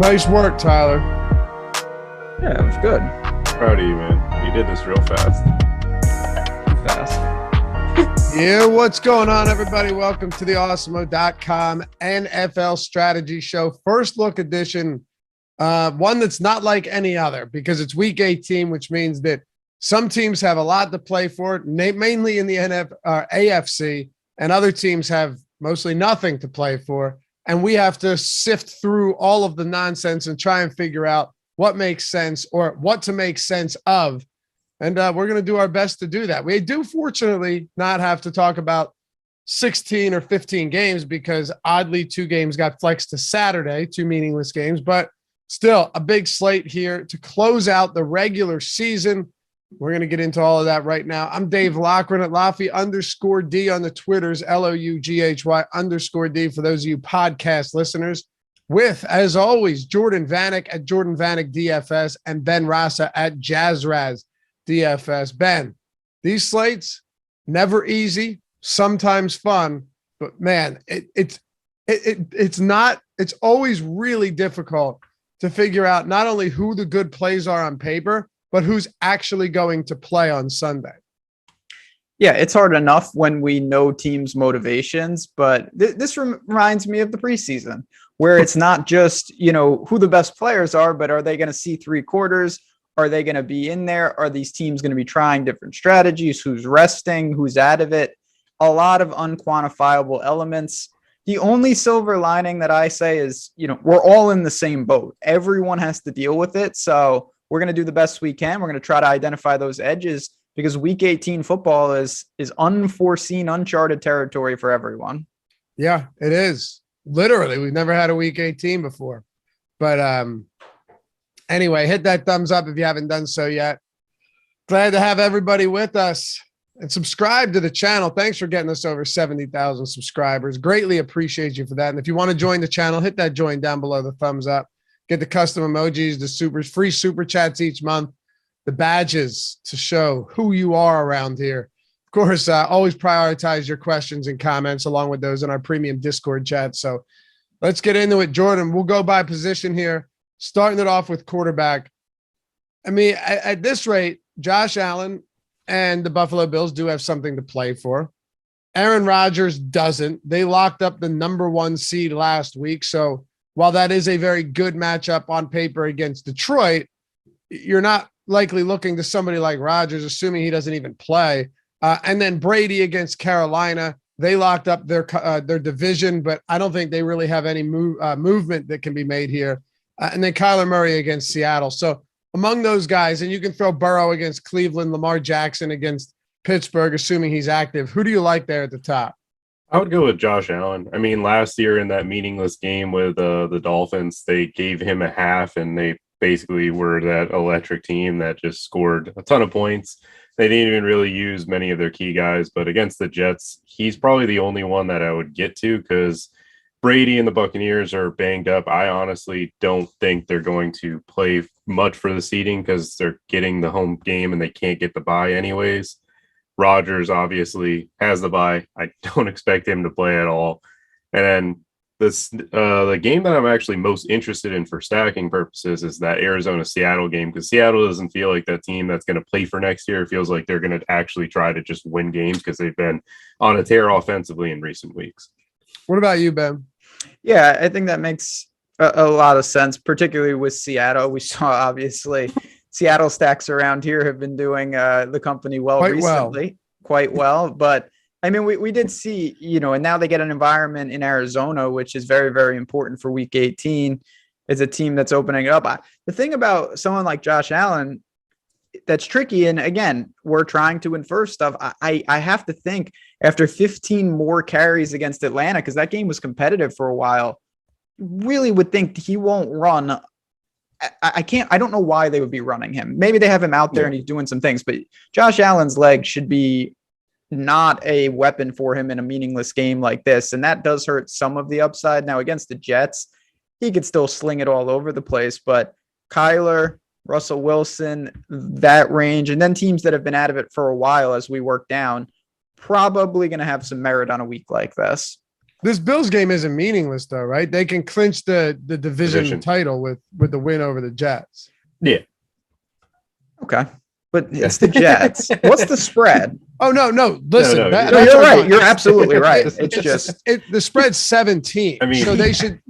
Nice work, Tyler. Yeah, it was good. Proud of you, man. You did this real fast. Yeah, what's going on, everybody? Welcome to the Awesemo.com NFL strategy show. First look edition. One that's not like any other because it's week 18, which means that some teams have a lot to play for, mainly in the AFC, and other teams have mostly nothing to play for. And we have to sift through all of the nonsense and try and figure out what makes sense or what to make sense of. And we're going to do our best to do that. We do, fortunately, not have to talk about 16 or 15 games because, oddly, 2 games got flexed to Saturday, 2 meaningless games. But still, a big slate here to close out the regular season. We're going to get into all of that right now. I'm Dave Loughran at Loughy_D on the Twitters, LOUGHY_D for those of you podcast listeners. With, as always, Jordan Vanek at Jordan Vanek DFS and Ben Rasa at JazzRaz DFS. Ben, these slates, never easy, sometimes fun, but man, it's always really difficult to figure out not only who the good plays are on paper, but who's actually going to play on Sunday. Yeah, it's hard enough when we know teams' motivations, but this reminds me of the preseason where it's not just, who the best players are, but are they going to see 3 quarters? Are they going to be in there? Are these teams going to be trying different strategies? Who's resting? Who's out of it? A lot of unquantifiable elements. The only silver lining that I say is, we're all in the same boat. Everyone has to deal with it. So we're going to do the best we can. We're going to try to identify those edges because week 18 football is unforeseen, uncharted territory for everyone. Yeah, it is. Literally, we've never had a week 18 before. But anyway, hit that thumbs up if you haven't done so yet. Glad to have everybody with us and subscribe to the channel. Thanks for getting us over 70,000 subscribers. Greatly appreciate you for that. And if you want to join the channel, hit that join down below the thumbs up. Get the custom emojis, the free super chats each month, the badges to show who you are around here. Of course, always prioritize your questions and comments along with those in our premium Discord chat. So let's get into it. Jordan, we'll go by position here, starting it off with quarterback. I mean, at this rate, Josh Allen and the Buffalo Bills do have something to play for. Aaron Rodgers doesn't. They locked up the number 1 seed last week. So while that is a very good matchup on paper against Detroit, you're not likely looking to somebody like Rodgers, assuming he doesn't even play. And then Brady against Carolina, they locked up their division, but I don't think they really have any movement that can be made here. And then Kyler Murray against Seattle. So among those guys, and you can throw Burrow against Cleveland, Lamar Jackson against Pittsburgh, assuming he's active. Who do you like there at the top? I would go with Josh Allen. I mean, last year in that meaningless game with the Dolphins, they gave him a half, and they basically were that electric team that just scored a ton of points. They didn't even really use many of their key guys, but against the Jets, he's probably the only one that I would get to because Brady and the Buccaneers are banged up. I honestly don't think they're going to play much for the seeding because they're getting the home game and they can't get the bye anyways. Rodgers obviously has the bye. I don't expect him to play at all. And then the game that I'm actually most interested in for stacking purposes is that Arizona-Seattle game because Seattle doesn't feel like that team that's going to play for next year. It feels like they're going to actually try to just win games because they've been on a tear offensively in recent weeks. What about you, Ben? Yeah, I think that makes a lot of sense, particularly with Seattle. We saw, obviously, Seattle stacks around here have been doing the company quite well. But, I mean, we did see, and now they get an environment in Arizona, which is very, very important for week 18. It's a team that's opening it up. The thing about someone like Josh Allen that's tricky, and again, we're trying to infer stuff. I have to think after 15 more carries against Atlanta, because that game was competitive for a while, really would think he won't run. I don't know why they would be running him. Maybe they have him out there and he's doing some things, but Josh Allen's leg should be not a weapon for him in a meaningless game like this. And that does hurt some of the upside. Now against the Jets, he could still sling it all over the place, but Kyler, Russell Wilson, that range, and then teams that have been out of it for a while as we work down, probably going to have some merit on a week like this. This Bills game isn't meaningless though, right? They can clinch the division title with the win over the Jets. Yeah. Okay. But it's the Jets. What's the spread? Oh, no. Listen, No, you're right. You're absolutely right. The spread's 17. I mean, so they should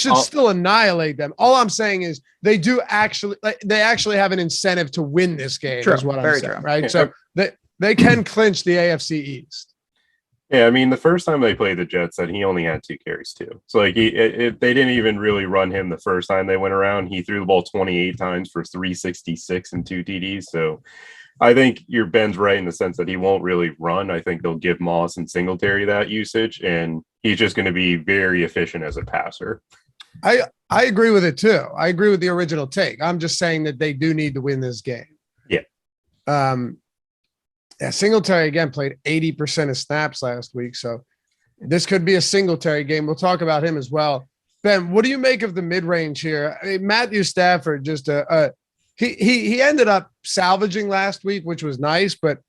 I'll still annihilate them. All I'm saying is they actually have an incentive to win this game. True. Is what I'm Very saying, true. right? So they can clinch the AFC East. Yeah, I mean, the first time they played the Jets, that he only had 2 carries too. So like they didn't even really run him the first time they went around. He threw the ball 28 times for 366 and 2 TDs. So I think Ben's right in the sense that he won't really run. I think they'll give Moss and Singletary that usage, and he's just going to be very efficient as a passer. I agree with it too. I agree with the original take. I'm just saying that they do need to win this game. Yeah. Yeah, Singletary again played 80% of snaps last week, so this could be a Singletary game. We'll talk about him as well. Ben, what do you make of the mid-range here? I mean, Matthew Stafford he ended up salvaging last week, which was nice, but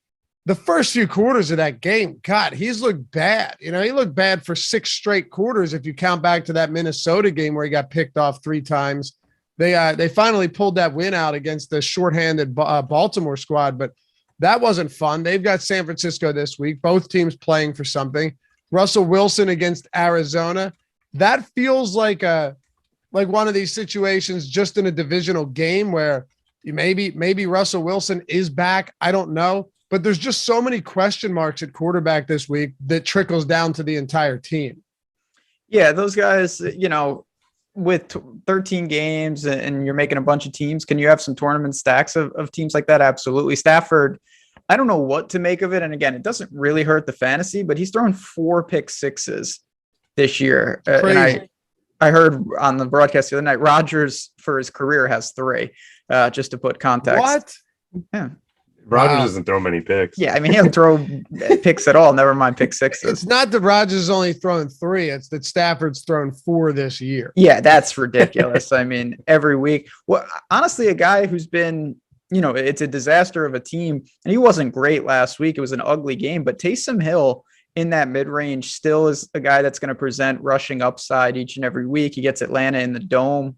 the first few quarters of that game, God, he's looked bad. He looked bad for 6 straight quarters if you count back to that Minnesota game where he got picked off 3 times. They finally pulled that win out against the shorthanded Baltimore squad, but that wasn't fun. They've got San Francisco this week, both teams playing for something. Russell Wilson against Arizona. That feels like one of these situations just in a divisional game where maybe Russell Wilson is back. I don't know, but there's just so many question marks at quarterback this week that trickles down to the entire team. Yeah, those guys, with 13 games and you're making a bunch of teams, can you have some tournament stacks of teams like that? Absolutely. Stafford, I don't know what to make of it. And again, it doesn't really hurt the fantasy, but he's thrown 4 pick sixes this year. And I heard on the broadcast the other night, Rodgers for his career has 3, just to put context. What? Yeah. Rodgers doesn't throw many picks. Yeah, I mean, he doesn't throw picks at all. Never mind pick sixes. It's not that Rodgers is only thrown 3. It's that Stafford's thrown 4 this year. Yeah, that's ridiculous. I mean, every week. Well, honestly, a guy who's been, it's a disaster of a team, and he wasn't great last week. It was an ugly game, but Taysom Hill in that mid-range still is a guy that's going to present rushing upside each and every week. He gets Atlanta in the dome.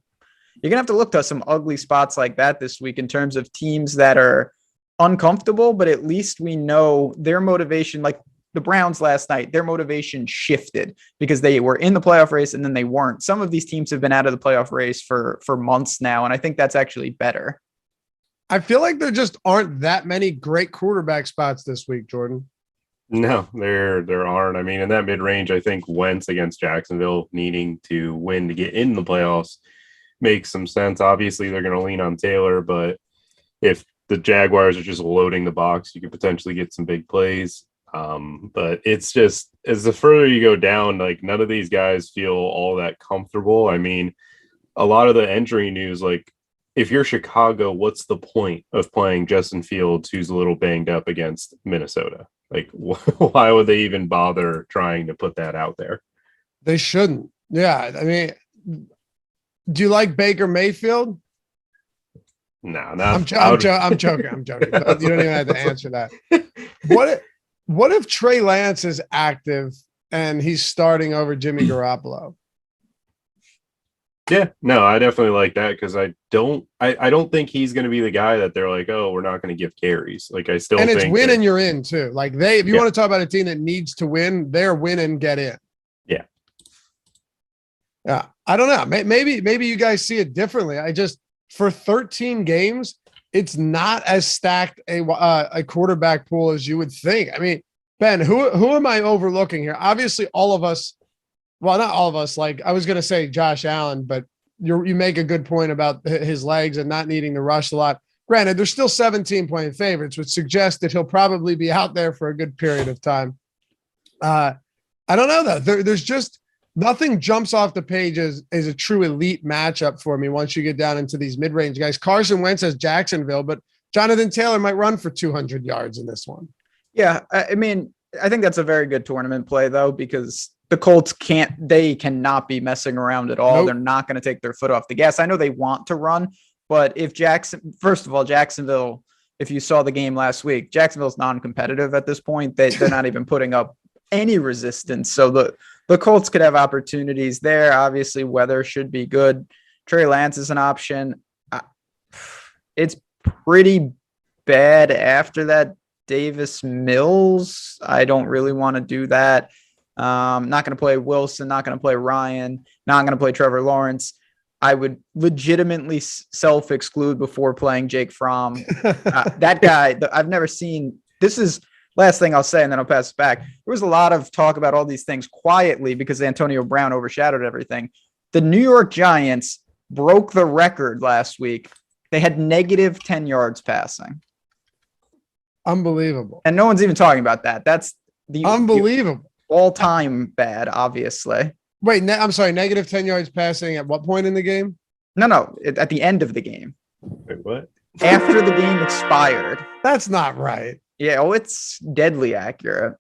You're going to have to look to some ugly spots like that this week in terms of teams that are uncomfortable, but at least we know their motivation, like the Browns last night, their motivation shifted because they were in the playoff race and then they weren't. Some of these teams have been out of the playoff race for months now, and I think that's actually better. I feel like there just aren't that many great quarterback spots this week, Jordan. No, there aren't. I mean, in that mid-range, I think Wentz against Jacksonville needing to win to get in the playoffs makes some sense. Obviously, they're going to lean on Taylor, but if the Jaguars are just loading the box, you could potentially get some big plays. But it's just, as the further you go down, like none of these guys feel all that comfortable. I mean, a lot of the injury news, like if you're Chicago, what's the point of playing Justin Fields, who's a little banged up against Minnesota? Like, why would they even bother trying to put that out there? They shouldn't. Yeah. I mean, do you like Baker Mayfield? No, I'm joking. You don't even have to answer that. What if Trey Lance is active and he's starting over Jimmy Garoppolo? Yeah, no, I definitely like that because I don't think he's going to be the guy that they're like, oh, we're not going to give carries. Like I still think it's win and you're in too. Like if you want to talk about a team that needs to win, they're win and get in. Yeah. Yeah, I don't know. Maybe you guys see it differently. For 13 games, it's not as stacked a quarterback pool as you would think. I mean, Ben, who am I overlooking here? Obviously, all of us. Well, not all of us. Like I was going to say Josh Allen, but you make a good point about his legs and not needing to rush a lot. Granted, they're still 17-point favorites, which suggests that he'll probably be out there for a good period of time. I don't know though. There's just nothing jumps off the page as a true elite matchup for me once you get down into these mid-range guys. Carson Wentz has Jacksonville, but Jonathan Taylor might run for 200 yards in this one. Yeah, I mean, I think that's a very good tournament play, though, because the Colts cannot be messing around at all. Nope. They're not going to take their foot off the gas. I know they want to run, but first of all, Jacksonville, if you saw the game last week, Jacksonville's non-competitive at this point. They're not even putting up any resistance. So the Colts could have opportunities there. Obviously, weather should be good. Trey Lance is an option. It's pretty bad after that. Davis Mills, I don't really want to do that. Not going to play Wilson, not going to play Ryan, not going to play Trevor Lawrence. I would legitimately self-exclude before playing Jake Fromm. That guy, I've never seen. This is last thing I'll say, and then I'll pass it back. There was a lot of talk about all these things quietly because Antonio Brown overshadowed everything. The New York Giants broke the record last week. They had negative 10 yards passing. Unbelievable. And no one's even talking about that. That's the unbelievable all-time bad, obviously. Wait, I'm sorry. Negative 10 yards passing at what point in the game? No, at the end of the game. Wait, what? After the game expired. That's not right. Yeah, it's deadly accurate.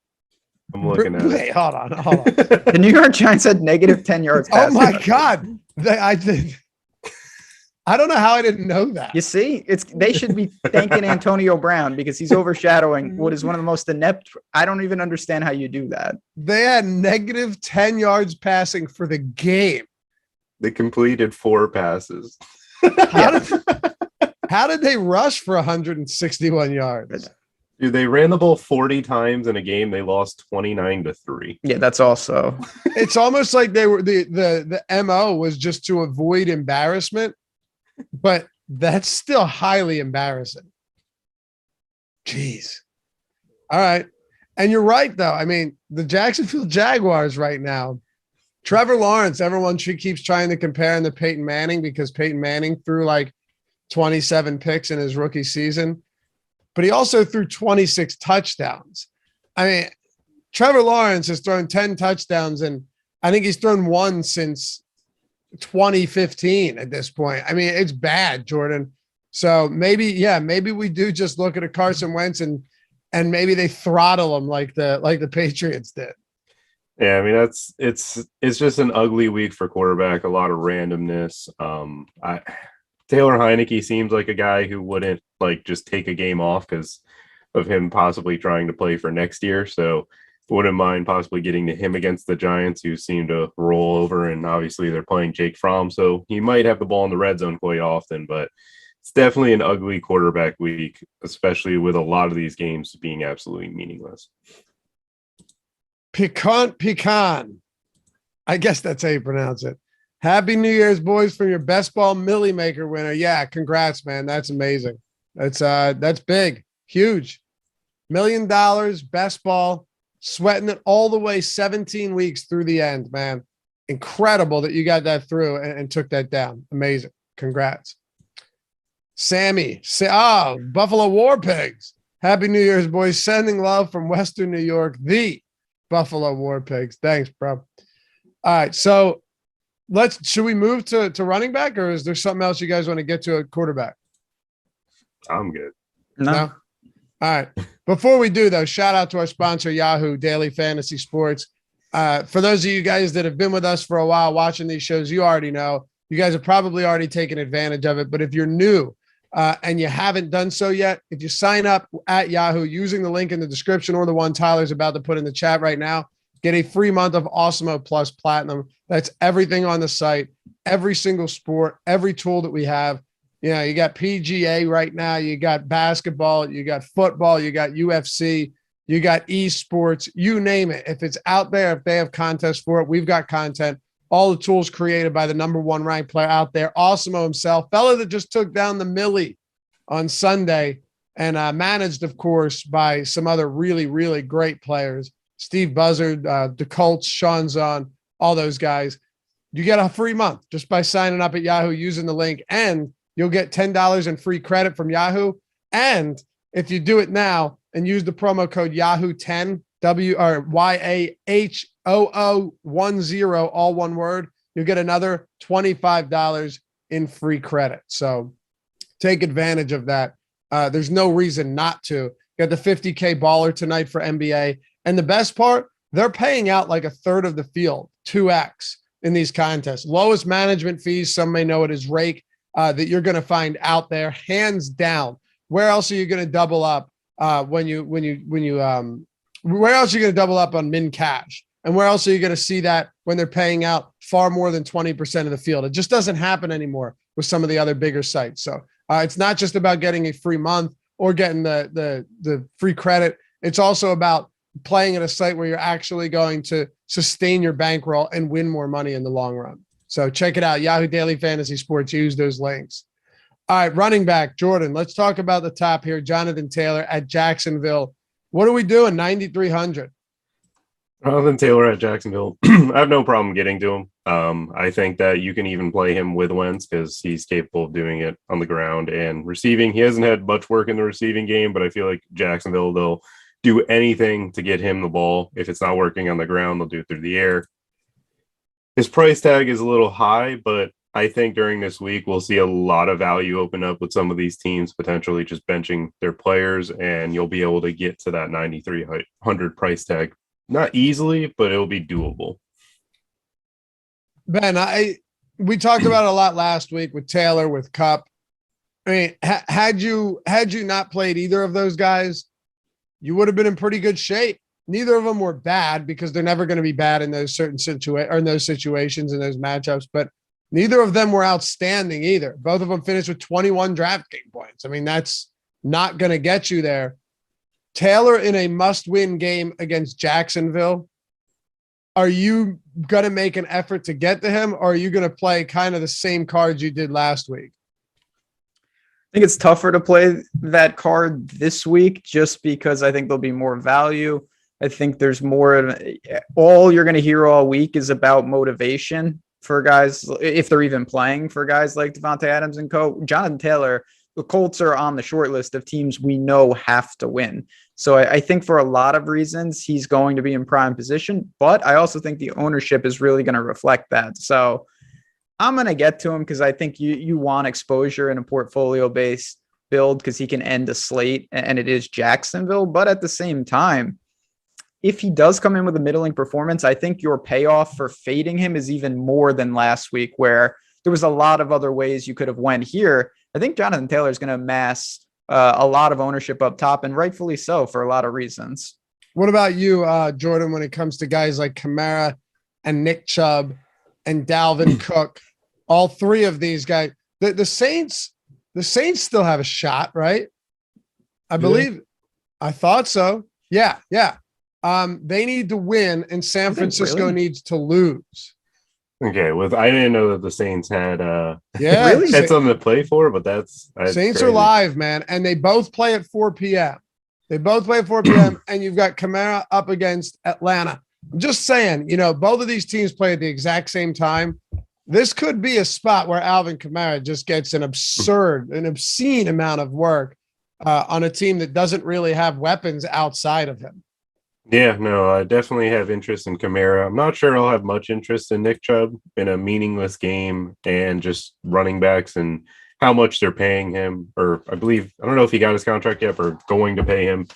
I'm looking at Wait, it. hold on. The New York Giants had negative 10 yards passing. Oh my God. I don't know how I didn't know that. You see, they should be thanking Antonio Brown because he's overshadowing what is one of the most inept. I don't even understand how you do that. They had negative 10 yards passing for the game. They completed 4 passes. How did they rush for 161 yards? Dude, they ran the ball 40 times in a game. They lost 29-3. Yeah, that's also. It's almost like they were the MO was just to avoid embarrassment. But that's still highly embarrassing. Jeez. All right. And you're right, though. I mean, the Jacksonville Jaguars right now, Trevor Lawrence, everyone keeps trying to compare him to Peyton Manning because Peyton Manning threw like 27 picks in his rookie season, but he also threw 26 touchdowns. I mean, Trevor Lawrence has thrown 10 touchdowns, and I think he's thrown one since 2015 at this point. I mean, it's bad, Jordan. So maybe we do just look at a Carson Wentz and maybe they throttle him like the Patriots did. Yeah, I mean it's just an ugly week for quarterback. A lot of randomness. Taylor Heineke seems like a guy who wouldn't like just take a game off because of him possibly trying to play for next year. So wouldn't mind possibly getting to him against the Giants, who seem to roll over, and obviously they're playing Jake Fromm, so he might have the ball in the red zone quite often, but it's definitely an ugly quarterback week, especially with a lot of these games being absolutely meaningless. Pecan. I guess that's how you pronounce it. Happy New Year's, boys, from your best ball Millie Maker winner. Yeah, congrats, man. That's amazing. That's big, huge. $1 million, best ball. Sweating it all the way 17 weeks through the end, man. Incredible that you got that through and took that down. Amazing. Congrats. Sammy. Buffalo War Pigs. Happy New Year's, boys. Sending love from Western New York, the Buffalo War Pigs. Thanks, bro. All right. So should we move to running back, or is there something else you guys want to get to at quarterback? I'm good. No? All right. Before we do, though, shout out to our sponsor, Yahoo Daily Fantasy Sports. For those of you guys that have been with us for a while watching these shows, you already know. You guys have probably already taken advantage of it. But if you're new and you haven't done so yet, if you sign up at Yahoo using the link in the description or the one Tyler's about to put in the chat right now, get a free month of Awesemo Plus Platinum. That's everything on the site, every single sport, every tool that we have. You know, you got PGA right now, you got basketball, you got football, you got UFC, you got esports, you name it. If it's out there, if they have contests for it, we've got content. All the tools created by the #1 ranked player out there, Awesemo himself, fella that just took down the Millie on Sunday, and managed, of course, by some other really, really great players. Steve Buzzard, the Colts, Sean Zahn, all those guys. You get a free month just by signing up at Yahoo using the link, and you'll get $10 in free credit from Yahoo. And if you do it now and use the promo code Yahoo10, YAHOO10, all one word, you'll get another $25 in free credit. So take advantage of that. There's no reason not to. Got the 50K baller tonight for NBA. And the best part, they're paying out like a third of the field, 2x in these contests. Lowest management fees, some may know it as rake, that you're going to find out there, hands down. Where else are you going to double up where else are you going to double up on min cash And where else are you going to see that when they're paying out far more than 20% of the field? It just doesn't happen anymore with some of the other bigger sites. So it's not just about getting a free month or getting the free credit. It's also about playing at a site where you're actually going to sustain your bankroll and win more money in the long run. So check it out. Yahoo Daily Fantasy Sports. Use those links. All right, running back, Jordan. Let's talk about the top here. Jonathan Taylor at Jacksonville. What are we doing? 9,300. Jonathan Taylor at Jacksonville. I have no problem getting to him. I think that you can even play him with Wentz because he's capable of doing it on the ground and receiving. He hasn't had much work in the receiving game, but I feel like Jacksonville, they'll do anything to get him the ball. If it's not working on the ground, they'll do it through the air. His price tag is a little high, but I think during this week, we'll see a lot of value open up with some of these teams potentially just benching their players, and you'll be able to get to that 9,300 price tag. Not easily, but it'll be doable. Ben, we talked about it a lot last week with Taylor, with Kupp. I mean, had you not played either of those guys, you would have been in pretty good shape. Neither of them were bad because they're never going to be bad in those certain situations, in those matchups, but neither of them were outstanding either. Both of them finished with 21 DraftKings points. I mean, that's not going to get you there. Taylor in a must-win game against Jacksonville, are you going to make an effort to get to him, or are you going to play kind of the same cards you did last week? I think it's tougher to play that card this week just because I think there'll be more value. I think there's more. All you're going to hear all week is about motivation for guys, if they're even playing, for guys like Devontae Adams and co. Jonathan Taylor, the Colts are on the short list of teams we know have to win. So I think for a lot of reasons, he's going to be in prime position, but I also think the ownership is really going to reflect that. So I'm going to get to him because I think you want exposure in a portfolio-based build because he can end a slate, and it is Jacksonville. But at the same time, if he does come in with a middling performance, I think your payoff for fading him is even more than last week, where there was a lot of other ways you could have went here. I think Jonathan Taylor is going to amass a lot of ownership up top, and rightfully so for a lot of reasons. What about you, Jordan, when it comes to guys like Kamara and Nick Chubb and Dalvin Cook? All three of these guys, the Saints still have a shot, right? I believe. I thought so. Yeah. They need to win, and San Francisco needs to lose. Okay, I didn't know that the Saints had really had something to play for, but that's Saints crazy. are live, man, and they both play at 4 p.m. And you've got Kamara up against Atlanta. I'm just saying, both of these teams play at the exact same time. This could be a spot where Alvin Kamara just gets an obscene amount of work on a team that doesn't really have weapons outside of him. Yeah, no, I definitely have interest in Kamara. I'm not sure I'll have much interest in Nick Chubb in a meaningless game and just running backs and how much they're paying him. Or I don't know if he got his contract yet or going to pay him.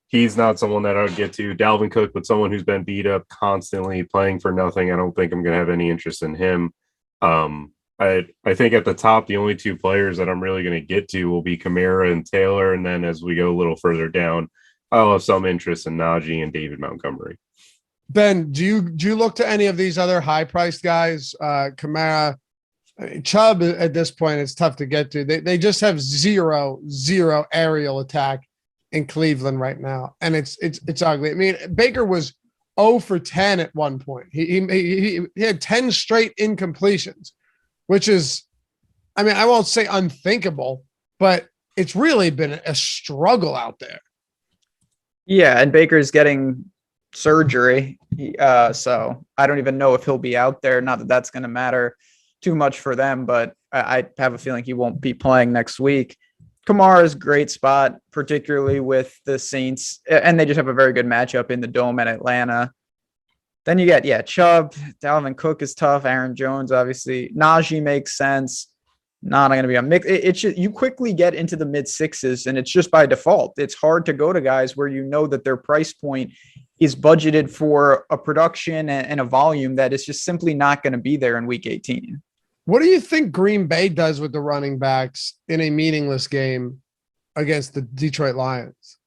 He's not someone that I would get to. Dalvin Cook, with someone who's been beat up constantly, playing for nothing, I don't think I'm going to have any interest in him. I think at the top, the only two players that I'm really going to get to will be Kamara and Taylor. And then as we go a little further down, I'll have some interest in Najee and David Montgomery. Ben, do you look to any of these other high-priced guys? Kamara, Chubb at this point, it's tough to get to. They just have zero aerial attack in Cleveland right now, and it's ugly. I mean, Baker was 0 for 10 at one point. He had 10 straight incompletions, which is, I mean, I won't say unthinkable, but it's really been a struggle out there. Yeah, and Baker's getting surgery, so I don't even know if he'll be out there. Not that that's going to matter too much for them, but I have a feeling he won't be playing next week. Kamara's great spot, particularly with the Saints, and they just have a very good matchup in the Dome at Atlanta. Then you get, Chubb, Dalvin Cook is tough, Aaron Jones, obviously. Najee makes sense. Not going to be a mix. It's just, you quickly get into the mid sixes, and it's just by default. It's hard to go to guys where you know that their price point is budgeted for a production and a volume that is just simply not going to be there in week 18. What do you think Green Bay does with the running backs in a meaningless game against the Detroit Lions?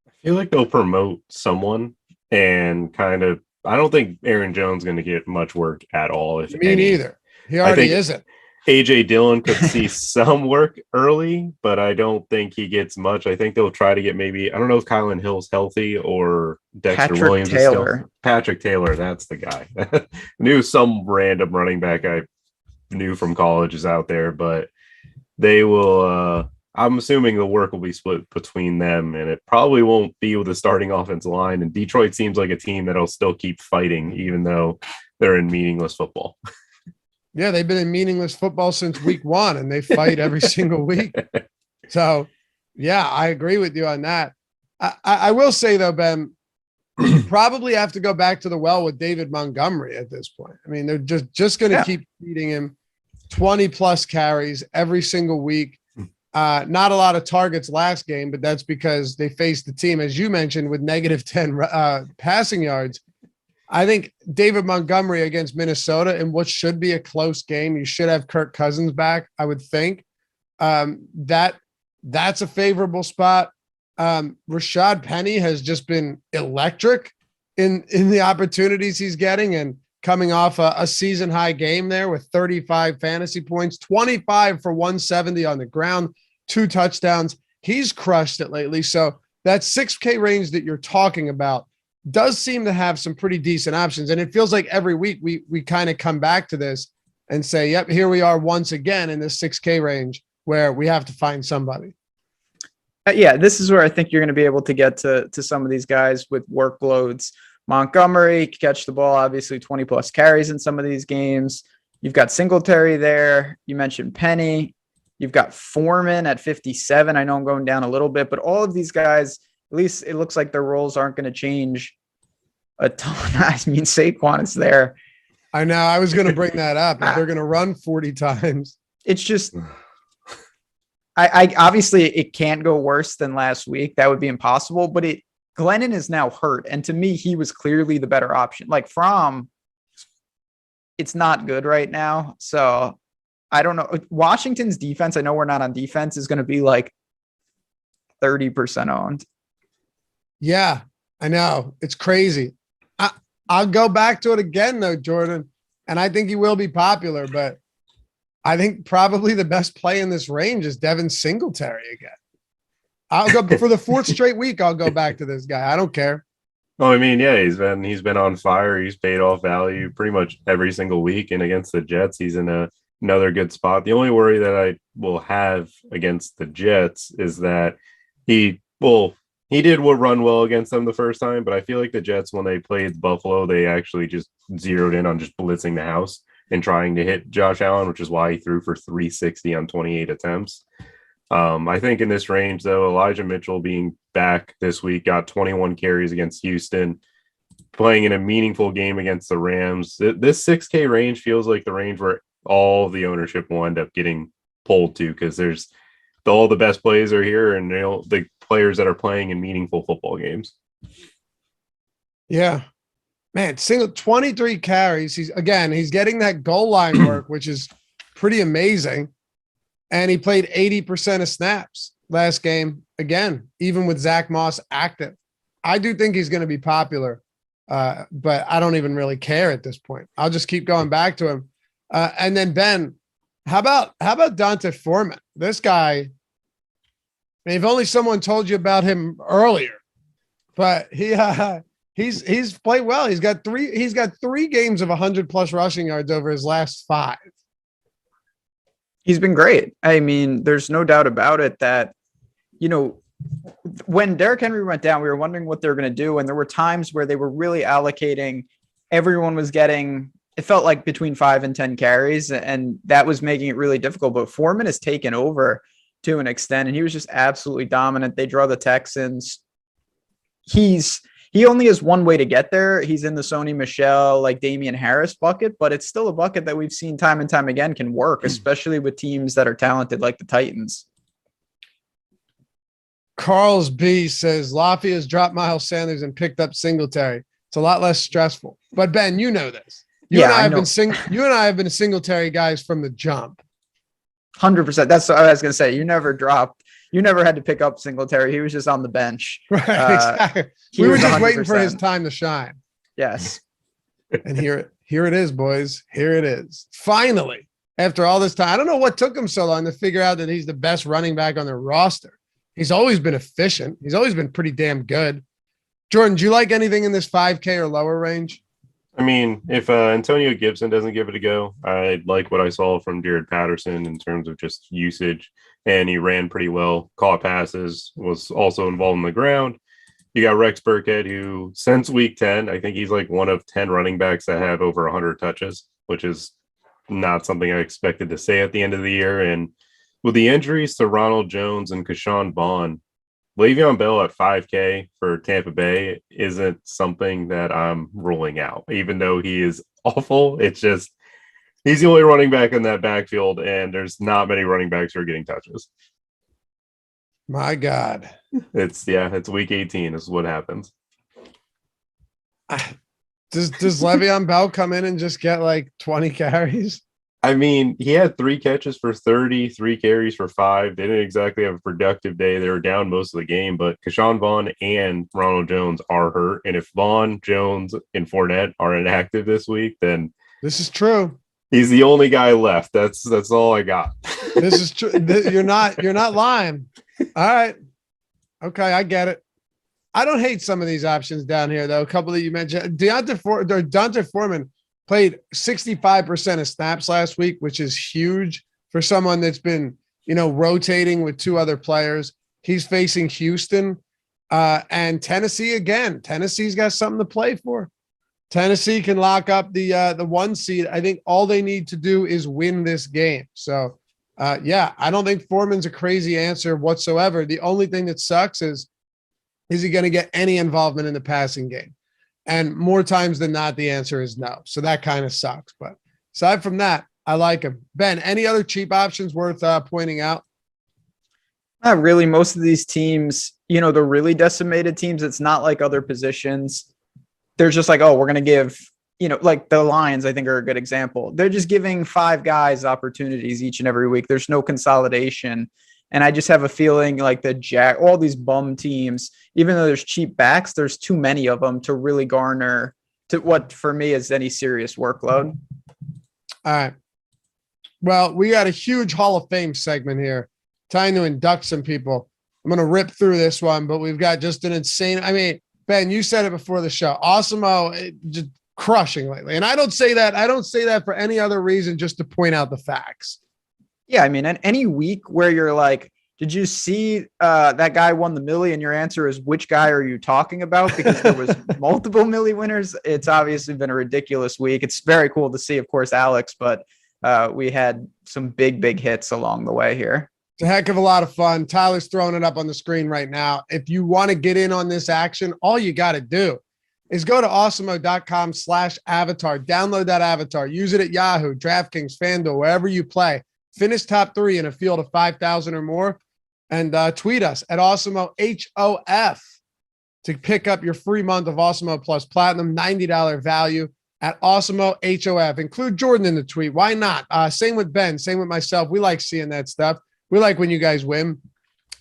I feel like they'll promote someone and kind of I don't think Aaron Jones is going to get much work at all. If Me any. neither. He already isn't. AJ Dillon could see some work early, but I don't think he gets much. I think they'll try to get maybe, I don't know if Kylan Hill's healthy or Dexter Williams Taylor. is still. Patrick Taylor, that's the guy. Knew some random running back I knew from college is out there, but they will, I'm assuming the work will be split between them, and it probably won't be with the starting offensive line. And Detroit seems like a team that'll still keep fighting, even though they're in meaningless football. Yeah, they've been in meaningless football since week 1, and they fight every single week. So, yeah, I agree with you on that. I will say, though, Ben, you probably have to go back to the well with David Montgomery at this point. I mean, they're just going to keep feeding him 20-plus carries every single week. Not a lot of targets last game, but that's because they faced the team, as you mentioned, with negative 10 passing yards. I think David Montgomery against Minnesota in what should be a close game. You should have Kirk Cousins back, I would think. That's a favorable spot. Rashad Penny has just been electric in the opportunities he's getting, and coming off a season high game there with 35 fantasy points, 25 for 170 on the ground, 2 touchdowns. He's crushed it lately. So that 6K range that you're talking about does seem to have some pretty decent options. And it feels like every week we kind of come back to this and say, yep, here we are once again in this 6K range where we have to find somebody. Yeah, this is where I think you're going to be able to get to some of these guys with workloads. Montgomery catch the ball, obviously 20 plus carries in some of these games. You've got Singletary there. You mentioned Penny. You've got Foreman at 57. I know I'm going down a little bit, but all of these guys, at least it looks like their roles aren't going to change a ton. I mean, Saquon is there. I know. I was going to bring that up. If they're going to run 40 times. It's just, I obviously it can't go worse than last week. That would be impossible, but Glennon is now hurt. And to me, he was clearly the better option. Like it's not good right now. So I don't know. Washington's defense, I know we're not on defense, is going to be like 30% owned. Yeah, I know. It's crazy. I'll go back to it again, though, Jordan. And I think he will be popular, but I think probably the best play in this range is Devin Singletary again. I'll go for the 4th straight week. I'll go back to this guy. I don't care. Oh, I mean, yeah, he's been on fire. He's paid off value pretty much every single week. And against the Jets, he's in another good spot. The only worry that I will have against the Jets is that he did run well against them the first time, but I feel like the Jets, when they played Buffalo, they actually just zeroed in on just blitzing the house and trying to hit Josh Allen, which is why he threw for 360 on 28 attempts. I think in this range, though, Elijah Mitchell being back this week, got 21 carries against Houston, playing in a meaningful game against the Rams. This 6K range feels like the range where all the ownership will end up getting pulled to, because there's all the best plays are here, and the players that are playing in meaningful football games. Yeah, man, 23 carries. He's getting that goal line work, which is pretty amazing. And he played 80% of snaps last game again, even with Zach Moss active. I do think he's going to be popular, but I don't even really care at this point. I'll just keep going back to him. And then Ben, how about Dante Foreman? This guy, if only someone told you about him earlier, but he's played well. He's got 3 games of 100+ rushing yards over his last 5. He's been great. I mean, there's no doubt about it that, when Derrick Henry went down, we were wondering what they were going to do. And there were times where they were really allocating, everyone was getting, it felt like between 5 and 10 carries, and that was making it really difficult. But Foreman has taken over to an extent, and he was just absolutely dominant. They draw the Texans. He only has one way to get there. He's in the Sony Michel, like Damian Harris bucket, but it's still a bucket that we've seen time and time again can work, especially with teams that are talented like the Titans. Carl's B says Loughy has dropped Miles Sanders and picked up Singletary. It's a lot less stressful. But Ben, you know this. You and I have been Singletary guys from the jump. 100%. That's what I was going to say. You never had to pick up Singletary. He was just on the bench. Right, exactly. We were just waiting for his time to shine. Yes. And here it is, boys. Here it is. Finally, after all this time, I don't know what took him so long to figure out that he's the best running back on their roster. He's always been efficient. He's always been pretty damn good. Jordan, do you like anything in this 5K or lower range? I mean, if Antonio Gibson doesn't give it a go, I like what I saw from Jared Patterson in terms of just usage, and he ran pretty well, caught passes, was also involved in the ground. You got Rex Burkhead, who since week 10, I think he's like one of 10 running backs that have over 100 touches, which is not something I expected to say at the end of the year. And with the injuries to Ronald Jones and Keyshawn Vaughn, Le'Veon Bell at 5K for Tampa Bay isn't something that I'm ruling out, even though he is awful. It's just he's the only running back in that backfield, and there's not many running backs who are getting touches. My God. It's week 18 is what happens. Does Le'Veon Bell come in and just get like 20 carries? I mean, he had 3 catches for 30, 3 carries for 5. They didn't exactly have a productive day. They were down most of the game, but Keyshawn Vaughn and Ronald Jones are hurt. And if Vaughn, Jones, and Fournette are inactive this week, then this is true. He's the only guy left. That's all I got. This is true. You're not lying. All right. Okay, I get it. I don't hate some of these options down here, though. A couple that you mentioned. D'Onta Foreman played 65% of snaps last week, which is huge for someone that's been, rotating with 2 other players. He's facing Houston and Tennessee again. Tennessee's got something to play for. Tennessee can lock up the 1 seed. I think all they need to do is win this game. So, I don't think Foreman's a crazy answer whatsoever. The only thing that sucks is he going to get any involvement in the passing game? And more times than not, the answer is no. So that kind of sucks. But aside from that, I like him. Ben, any other cheap options worth pointing out? Not really. Most of these teams, the really decimated teams, it's not like other positions. They're just like, oh, we're going to give, like the Lions, I think are a good example. They're just giving 5 guys opportunities each and every week. There's no consolidation. And I just have a feeling like all these bum teams, even though there's cheap backs, there's too many of them to really garner to what for me is any serious workload. All right. Well, we got a huge Hall of Fame segment here, trying to induct some people. I'm going to rip through this one, but we've got just an insane. I mean, Ben, you said it before the show. Awesemo just crushing lately. And I don't say that for any other reason, just to point out the facts. Yeah, I mean, any week where you're like, did you see that guy won the milli? And your answer is, which guy are you talking about? Because there was multiple milli winners. It's obviously been a ridiculous week. It's very cool to see, of course, Alex, but we had some big hits along the way here. It's a heck of a lot of fun. Tyler's throwing it up on the screen right now. If you want to get in on this action, all you got to do is go to awesemo.com/avatar. Download that avatar. Use it at Yahoo, DraftKings, FanDuel, wherever you play. Finish top 3 in a field of 5,000 or more, and tweet us at Awesemo HOF to pick up your free month of Awesemo Plus Platinum, $90 value at Awesemo HOF. Include Jordan in the tweet. Why not? Same with Ben. Same with myself. We like seeing that stuff. We like when you guys win.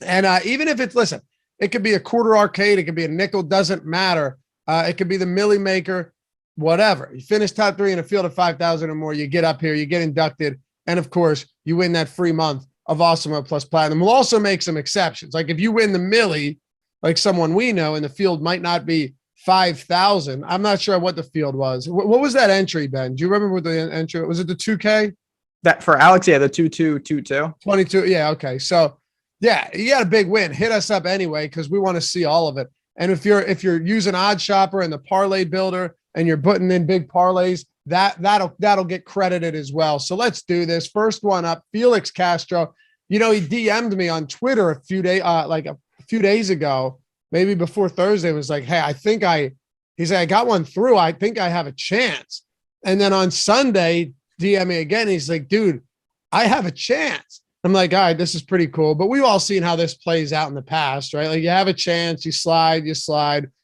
And even if it's, listen, it could be a quarter arcade. It could be a nickel. Doesn't matter. It could be the milli maker, whatever. You finish top 3 in a field of 5,000 or more. You get up here. You get inducted. And, of course, you win that free month of Awesemo Plus Platinum. We'll also make some exceptions. Like if you win the milli, like someone we know, and the field might not be 5,000. I'm not sure what the field was. What was that entry, Ben? Do you remember what the entry was? It the 2K? That for Alex, yeah, the 2-2-2-2. 22. Yeah, okay. So, yeah, you got a big win. Hit us up anyway because we want to see all of it. And if you're using Odd Shopper and the parlay builder and you're putting in big parlays, that'll get credited as well. So let's do this. First one up, Felix Castro. He DM'd me on Twitter a few days ago, maybe before Thursday, was like, hey, he said, I got one through. I think I have a chance. And then on Sunday, DM me again. He's like, dude, I have a chance. I'm like, all right, this is pretty cool. But we've all seen how this plays out in the past, right? Like you have a chance, you slide.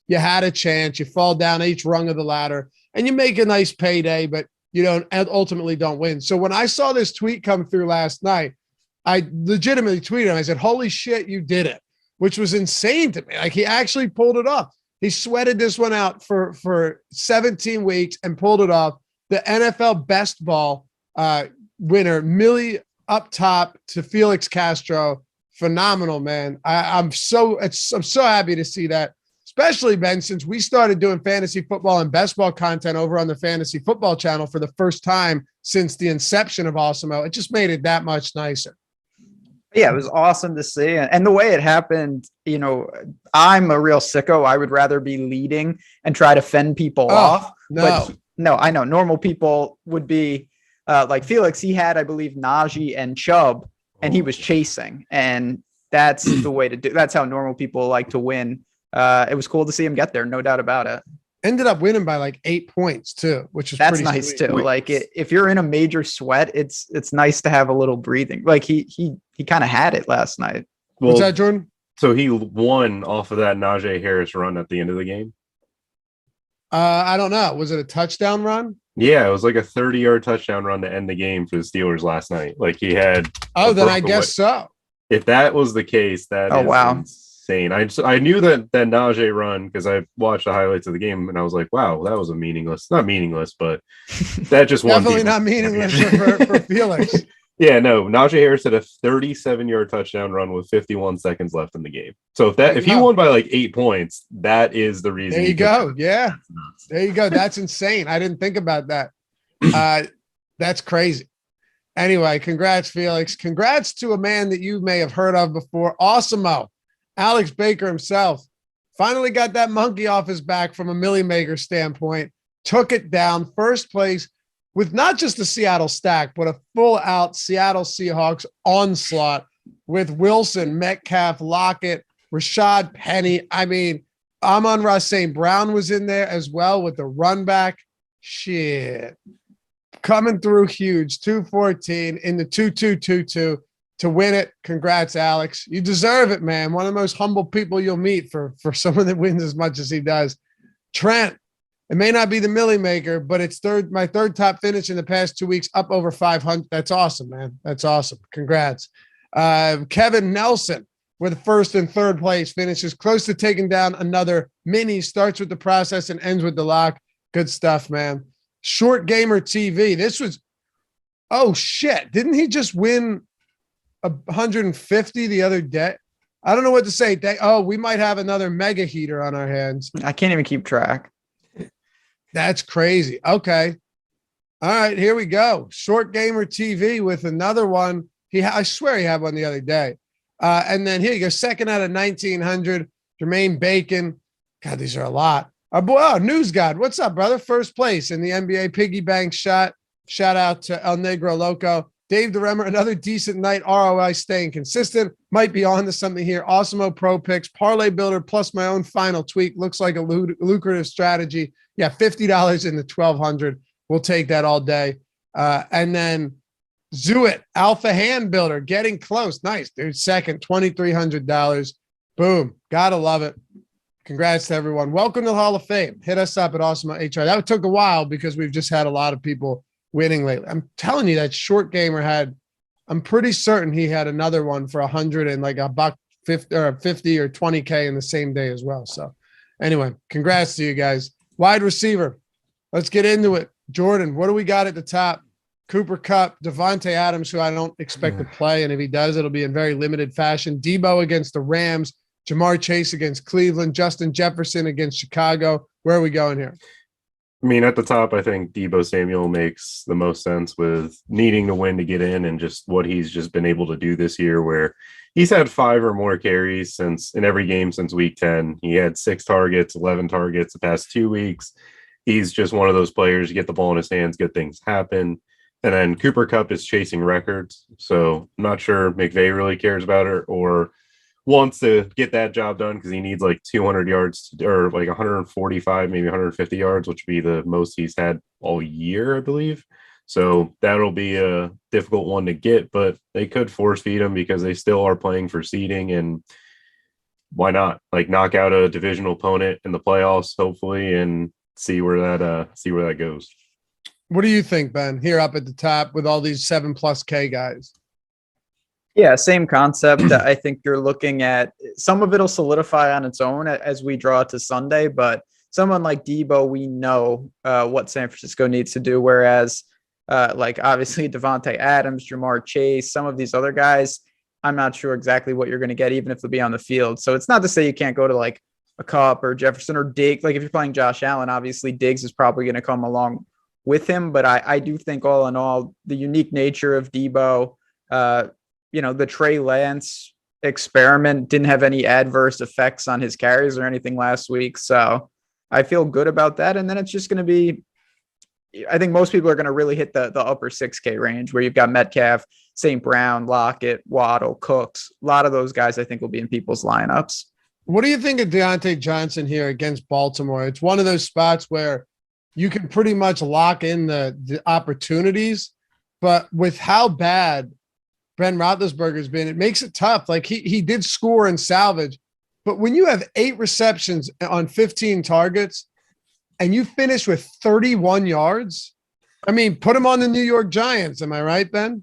You had a chance, you fall down each rung of the ladder and you make a nice payday, but you ultimately don't win. So when I saw this tweet come through last night, I legitimately tweeted him. I said, holy shit, you did it, which was insane to me. Like he actually pulled it off. He sweated this one out for 17 weeks and pulled it off. The NFL best ball winner, Millie up top to Felix Castro. Phenomenal, man. I'm so happy to see that, especially, Ben, since we started doing fantasy football and best ball content over on the Fantasy Football channel for the first time since the inception of Awesemo. It just made it that much nicer. Yeah, it was awesome to see. And the way it happened, I'm a real sicko. I would rather be leading and try to fend people off. No. But no, I know normal people would be like Felix. He had, I believe, Najee and Chubb, and he was chasing. And that's the way to do. That's how normal people like to win. It was cool to see him get there. No doubt about it. Ended up winning by like 8 points too, which is that's pretty nice sweet. too. Like if you're in a major sweat, it's nice to have a little breathing. Like he kind of had it last night. Well, What's that, Jordan? So he won off of that Najee Harris run at the end of the game. I don't know. Was it a touchdown run? Yeah, it was like a 30-yard touchdown run to end the game for the Steelers last night. Like he had. Oh, then I guess so. If that was the case, that is wow. Insane. I knew that Najee run because I watched the highlights of the game and I was like, wow, that was not meaningless, but that just won. Definitely not meaningless for Felix. Yeah, no, Najee Harris had a 37-yard touchdown run with 51 seconds left in the game. So if he won by like 8 points, that is the reason. There you go. Yeah. There you go. That's insane. I didn't think about that. That's crazy. Anyway, congrats, Felix. Congrats to a man that you may have heard of before. Awesemo. Alex Baker himself finally got that monkey off his back from a Millie Maker standpoint, took it down first place with not just the Seattle stack, but a full out Seattle Seahawks onslaught with Wilson, Metcalf, Lockett, Rashad Penny. I mean, Amon-Ra St. Brown was in there as well with the run back. Shit. Coming through huge, 214 in the 2-2-2-2 to win it. Congrats, Alex. You deserve it, man. One of the most humble people you'll meet for someone that wins as much as he does. Trent, it may not be the Millie Maker, but it's my third top finish in the past 2 weeks, up over 500. That's awesome, man. That's awesome. Congrats. Kevin Nelson with first and third place finishes close to taking down another mini, starts with the process and ends with the lock. Good stuff, man. Short Gamer TV. This was, oh shit. Didn't he just win 150 the other day? I don't know what to say. We might have another mega heater on our hands. I can't even keep track. That's crazy. Okay. All right, here we go. Short Gamer TV with another one. I swear he had one the other day. And then here you go. Second out of 1,900. Jermaine Bacon. God, these are a lot. Our boy, News God. What's up, brother? First place in the NBA piggy bank shot. Shout out to El Negro Loco. Dave DeRemer, another decent night. ROI staying consistent. Might be on to something here. Awesemo Pro Picks, Parlay Builder, plus my own final tweak. Looks like a lucrative strategy. Yeah, $50 in the 1,200. We'll take that all day. And then Zuit, Alpha Hand Builder, getting close. Nice, dude. Second, $2,300. Boom. Gotta love it. Congrats to everyone. Welcome to the Hall of Fame. Hit us up at Awesemo HR. That took a while because we've just had a lot of people winning lately. I'm telling you, that Short Gamer I'm pretty certain he had another one for 100 and like $150 or 50 or 20K in the same day as well. So anyway, congrats to you guys. Wide receiver. Let's get into it. Jordan, what do we got at the top? Cooper Kupp, Devontae Adams, who I don't expect to play. And if he does, it'll be in very limited fashion. Debo against the Rams, Jamar Chase against Cleveland, Justin Jefferson against Chicago. Where are we going here? I mean, at the top, I think Debo Samuel makes the most sense with needing to win to get in and just what he's just been able to do this year, where he's had 5 or more carries in every game since week 10. He had 6 targets, 11 targets the past 2 weeks. He's just one of those players, get the ball in his hands, good things happen. And then Cooper Kupp is chasing records. So I'm not sure McVay really cares about it or wants to get that job done because he needs like 200 yards or like 145, maybe 150 yards, which would be the most he's had all year, I believe. So that'll be a difficult one to get, but they could force feed him because they still are playing for seeding. And why not? Like knock out a divisional opponent in the playoffs, hopefully, and see where that goes. What do you think, Ben? Here up at the top with all these 7+ K guys. Yeah, same concept. I think you're looking at some of it'll solidify on its own as we draw to Sunday, but someone like Debo, we know what San Francisco needs to do. Whereas, like obviously Devontae Adams, Jamar Chase, some of these other guys, I'm not sure exactly what you're going to get, even if they'll be on the field. So it's not to say you can't go to like a Kupp or Jefferson or Diggs. Like if you're playing Josh Allen, obviously Diggs is probably going to come along with him. But I do think all in all, the unique nature of Debo, the Trey Lance experiment didn't have any adverse effects on his carries or anything last week. So I feel good about that. And then it's just going to be, I think most people are going to really hit the upper 6K range where you've got Metcalf, St. Brown, Lockett, Waddle, Cooks. A lot of those guys I think will be in people's lineups. What do you think of Deontay Johnson here against Baltimore? It's one of those spots where you can pretty much lock in the opportunities, but with how bad Ben Roethlisberger's been, it makes it tough. Like he did score and salvage, but when you have 8 receptions on 15 targets and you finish with 31 yards, I mean, put him on the New York Giants. Am I right, Ben?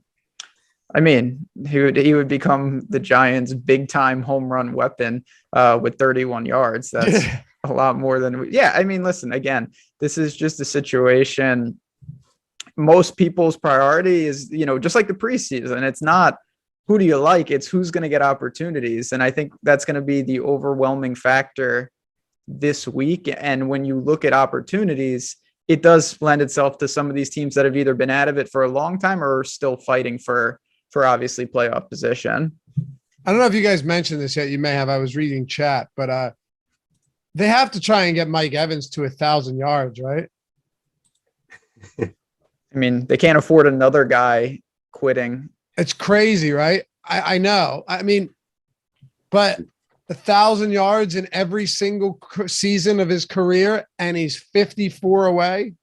I mean, he would become the Giants' big time home run weapon with 31 yards. That's a lot more than I mean, listen, again, this is just a situation. Most people's priority is, just like the preseason, it's not who do you like, it's who's going to get opportunities. And I think that's going to be the overwhelming factor this week. And when you look at opportunities, it does lend itself to some of these teams that have either been out of it for a long time or are still fighting for obviously playoff position. I don't know if you guys mentioned this yet. You may have. I was reading chat, but they have to try and get Mike Evans to 1,000 yards, right? I mean, they can't afford another guy quitting. It's crazy, right? I know. I mean, but 1,000 yards in every single season of his career, and he's 54 away.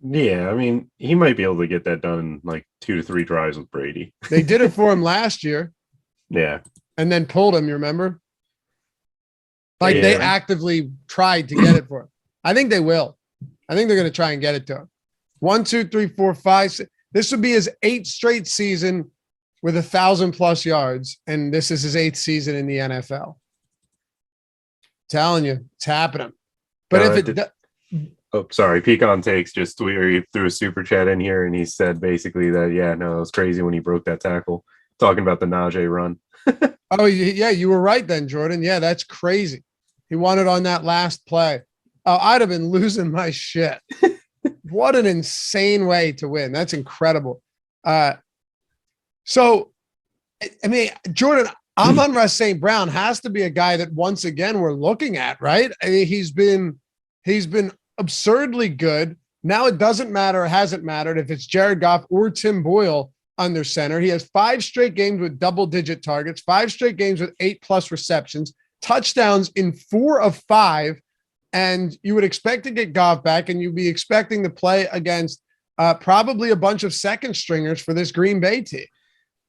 Yeah, I mean, he might be able to get that done in like 2 to 3 drives with Brady. They did it for him last year. Yeah. And then pulled him, you remember? Like they actively tried to get it for him. I think they will. I think they're going to try and get it to him. 1, 2, 3, 4, 5, 6. This would be his 8th straight season with 1,000+ yards. And this is his 8th season in the NFL. Telling you, it's happening. But oh, sorry. Pecan Takes just threw a super chat in here, and he said basically that, it was crazy when he broke that tackle. Talking about the Najee run. Oh, yeah, you were right then, Jordan. Yeah, that's crazy. He won it on that last play. Oh, I'd have been losing my shit. What an insane way to win. That's incredible. So, I mean, Jordan, Amon-Ra St. Brown has to be a guy that once again we're looking at, right? I mean, he's been absurdly good. Now it doesn't matter, hasn't mattered if it's Jared Goff or Tim Boyle under center. He has 5 straight games with double-digit targets, 5 straight games with 8+ receptions, touchdowns in 4 of 5, and you would expect to get Goff back, and you'd be expecting to play against probably a bunch of second stringers for this Green Bay team.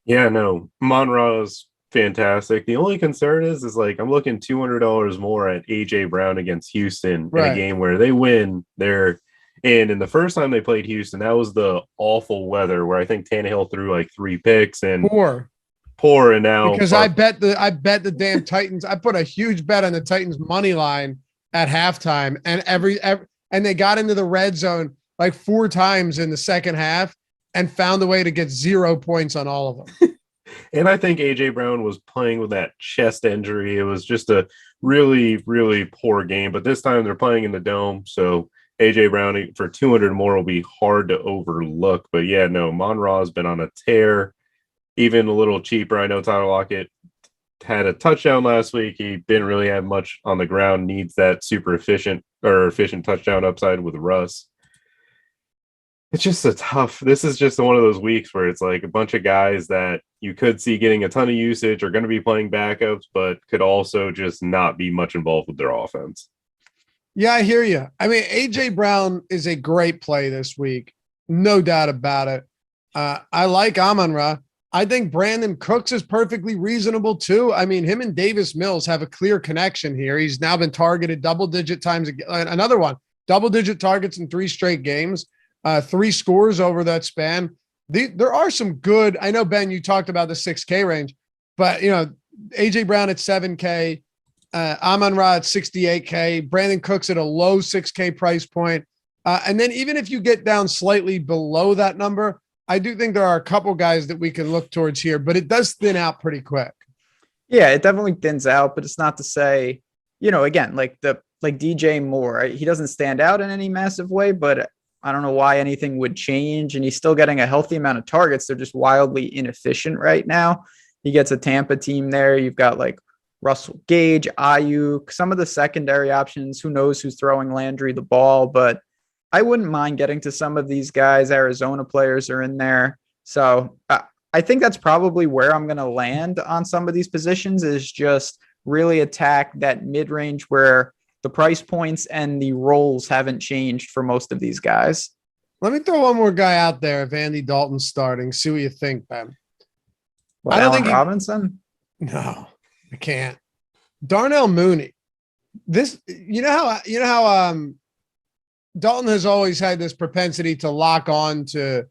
Yeah, no, Monra is fantastic. The only concern is like I'm looking $200 more at AJ Brown against Houston in a game where they win. And in the first time they played Houston, that was the awful weather where I think Tannehill threw like 3 picks and poor. And now because I bet the damn Titans. I put a huge bet on the Titans money line at halftime, and and they got into the red zone like 4 times in the second half and found a way to get 0 points on all of them. And I think AJ Brown was playing with that chest injury. It was just a really, really poor game. But this time they're playing in the dome, so AJ Brown for 200 more will be hard to overlook. But yeah, no, Monra has been on a tear, even a little cheaper. I know Tyler Lockett had a touchdown last week. He didn't really have much on the ground, needs that super efficient touchdown upside with Russ. It's just this is just one of those weeks where it's like a bunch of guys that you could see getting a ton of usage are going to be playing backups, but could also just not be much involved with their offense. Yeah, I hear you. I mean, AJ Brown is a great play this week. No doubt about it. I like Amon-Ra. I think Brandon Cooks is perfectly reasonable too. I mean, him and Davis Mills have a clear connection here. He's now been targeted double-digit times. Another one, double-digit targets in 3 straight games, 3 scores over that span. There are some good. I know, Ben, you talked about the 6K range, but AJ Brown at 7K, Amon-Ra at 68K, Brandon Cooks at a low 6K price point. And then even if you get down slightly below that number, I do think there are a couple guys that we can look towards here, but it does thin out pretty quick. Yeah, it definitely thins out, but it's not to say, again, like DJ Moore, he doesn't stand out in any massive way, but I don't know why anything would change. And he's still getting a healthy amount of targets. They're just wildly inefficient right now. He gets a Tampa team there. You've got like Russell Gage, Ayuk, some of the secondary options. Who knows who's throwing Landry the ball, but I wouldn't mind getting to some of these guys. Arizona players are in there. So I think that's probably where I'm going to land on some of these positions, is just really attack that mid-range where the price points and the roles haven't changed for most of these guys. Let me throw one more guy out there. If Andy Dalton's starting, see what you think, Ben. I don't think Robinson. No, I can't. Darnell Mooney. This, how Dalton has always had this propensity to lock on to